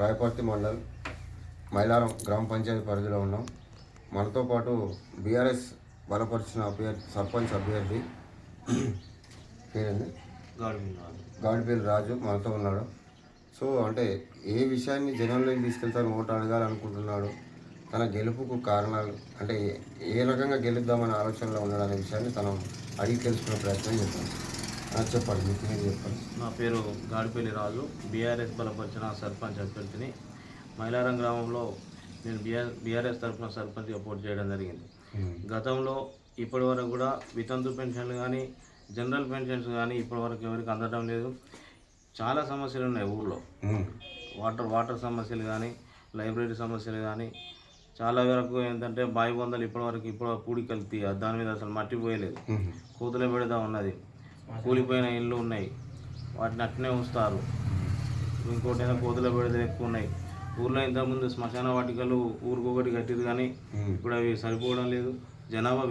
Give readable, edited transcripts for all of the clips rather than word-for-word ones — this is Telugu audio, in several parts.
రాయపర్తి మండల్ మైలారం గ్రామ పంచాయతీ పరిధిలో ఉన్నాం. మనతో పాటు బీఆర్ఎస్ బలపరిచిన సర్పంచ్ అభ్యర్థి పేరేంది గాడిపల్లి రాజు మనతో ఉన్నాడు. సో అంటే ఏ విషయాన్ని జనంలోకి తీసుకెళ్తారు ఓటు అడగాలనుకుంటున్నాడు, తన గెలుపుకు కారణాలు అంటే ఏ రకంగా గెలుద్దామనే ఆలోచనలో ఉన్నాడు అనే విషయాన్ని తను అడిగి తెలుసుకునే ప్రయత్నం చేస్తాం. చెప్పండి, మీకు మీరు చెప్పండి. నా పేరు గాడిపల్లి రాజు, బీఆర్ఎస్ బలపరిచిన సర్పంచ్ అభ్యర్థిని. మైలారం గ్రామంలో నేను బీఆర్ఎస్ తరఫున సర్పంచ్గా పోటీ చేయడం జరిగింది. గతంలో ఇప్పటి వరకు కూడా వితంతు పెన్షన్లు కానీ జనరల్ పెన్షన్స్ కానీ ఇప్పటి వరకు ఎవరికి అందడం లేదు. చాలా సమస్యలు ఉన్నాయి ఊళ్ళో. వాటర్ సమస్యలు కానీ లైబ్రరీ సమస్యలు కానీ చాలా వరకు ఏంటంటే బావి బొందలు ఇప్పుడు పూడి కలిపి దాని మీద అసలు మట్టి పోయలేదు, కూతులే పెడతా ఉన్నది. కూలిపోయిన ఇళ్ళు ఉన్నాయి, వాటిని అట్నే ఉంచుతారు. ఇంకోటి ఏదో కోతుల బెడదలు ఎక్కువ ఉన్నాయి. ఊర్లో ఇంతకుముందు శ్మశాన వాటికలు ఊరికొకటి కట్టిరు కానీ ఇప్పుడు అవి సరిపోవడం లేదు. జనాభా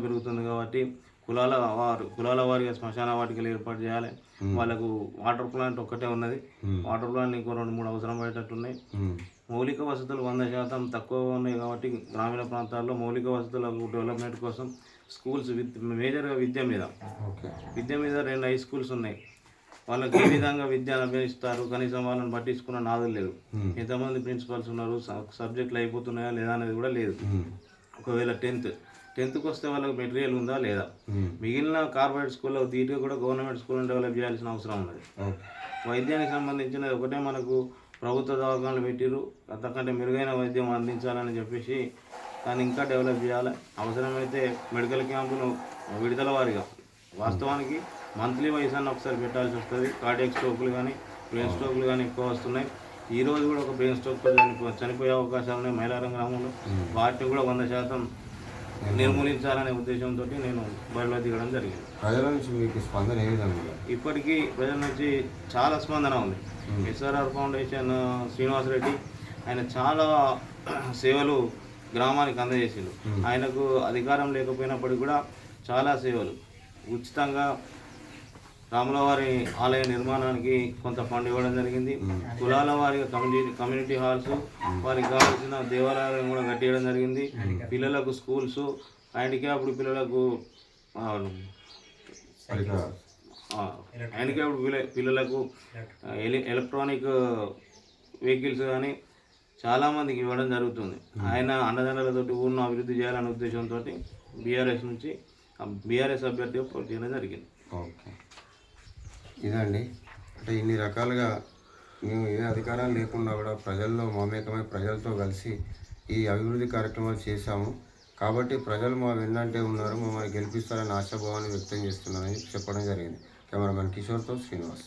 పెరుగుతుంది కాబట్టి కులాల వారిగా శ్మశాన వాటికలు ఏర్పాటు చేయాలి. వాళ్ళకు వాటర్ ప్లాంట్ ఒక్కటే ఉన్నది. వాటర్ ప్లాంట్ ఇంకో 2-3 అవసరం పడేటట్టున్నాయి. మౌలిక వసతులు 100% తక్కువగా ఉన్నాయి కాబట్టి గ్రామీణ ప్రాంతాల్లో మౌలిక వసతులకు డెవలప్మెంట్ కోసం స్కూల్స్ మేజర్గా విద్య మీద 2 హై స్కూల్స్ ఉన్నాయి. వాళ్ళకి ఏ విధంగా విద్యను అభ్యసిస్తారు, కనీసం వాళ్ళని పట్టించుకున్న నాదులు లేదు. ఎంతమంది ప్రిన్సిపల్స్ ఉన్నారు, సబ్జెక్టులు అయిపోతున్నాయా లేదా అనేది కూడా లేదు. ఒకవేళ 10th వస్తే వాళ్ళకి మెటీరియల్ ఉందా లేదా. మిగిలిన కార్పొరేట్ స్కూల్లో దీటుగా కూడా గవర్నమెంట్ స్కూల్ని డెవలప్ చేయాల్సిన అవసరం ఉన్నది. వైద్యానికి సంబంధించిన ఒకటే మనకు ప్రభుత్వ దవాఖానలు పెట్టిరు, అంతకంటే మెరుగైన వైద్యం అందించాలని చెప్పేసి దాన్ని ఇంకా డెవలప్ చేయాలి. అవసరమైతే మెడికల్ క్యాంపును విడతల వారిగా, వాస్తవానికి మంత్లీ వైస్ అన్న ఒకసారి పెట్టాల్సి వస్తుంది. కార్డియాక్ స్ట్రోకులు కానీ బ్రెయిన్ స్ట్రోకులు కానీ ఎక్కువ వస్తున్నాయి. ఈరోజు కూడా ఒక బ్రెయిన్ స్ట్రోక్తో చనిపోయే అవకాశాలు ఉన్నాయి మైలారం గ్రామంలో. వాటిని కూడా 100% నిర్మూలించాలనే ఉద్దేశంతో నేను బరిలో దిగడం జరిగింది. ప్రజల నుంచి మీకు స్పందన ఏ విధంగా? ఇప్పటికీ ప్రజల నుంచి చాలా స్పందన ఉంది. ఎస్ఆర్ఆర్ ఫౌండేషన్ శ్రీనివాసరెడ్డి ఆయన చాలా సేవలు గ్రామానికి అందజేసిండు. ఆయనకు అధికారం లేకపోయినప్పటికీ కూడా చాలా సేవలు ఉచితంగా రాములవారి ఆలయ నిర్మాణానికి కొంత ఫండ్ ఇవ్వడం జరిగింది. కులాల వారిగా కమ్యూనిటీ హాల్స్, వారికి కావాల్సిన దేవాలయాలను కూడా కట్టియడం జరిగింది. పిల్లలకు స్కూల్స్, హ్యాండిక్యాప్డ్ పిల్లలకు పిల్లలకు ఎలక్ట్రానిక్ వెహికల్స్ కానీ చాలామందికి ఇవ్వడం జరుగుతుంది. ఆయన అండదండలతోటి ఊరిని అభివృద్ధి చేయాలనే ఉద్దేశంతో బీఆర్ఎస్ అభ్యర్థిగా పోటీ చేయడం జరిగింది. ఓకే, ఇదండి. అంటే ఇన్ని రకాలుగా మేము ఏ అధికారాలు లేకుండా కూడా ప్రజల్లో మమేకమై ప్రజలతో కలిసి ఈ అభివృద్ధి కార్యక్రమాలు చేశాము. కాబట్టి ప్రజలు మా వెన్నంటే ఉన్నారు, మమ్మల్ని గెలిపిస్తారని ఆశాభావాన్ని వ్యక్తం చేస్తున్నారని చెప్పడం జరిగింది. కెమెరామెన్ కిషోర్తో శ్రీనివాస్.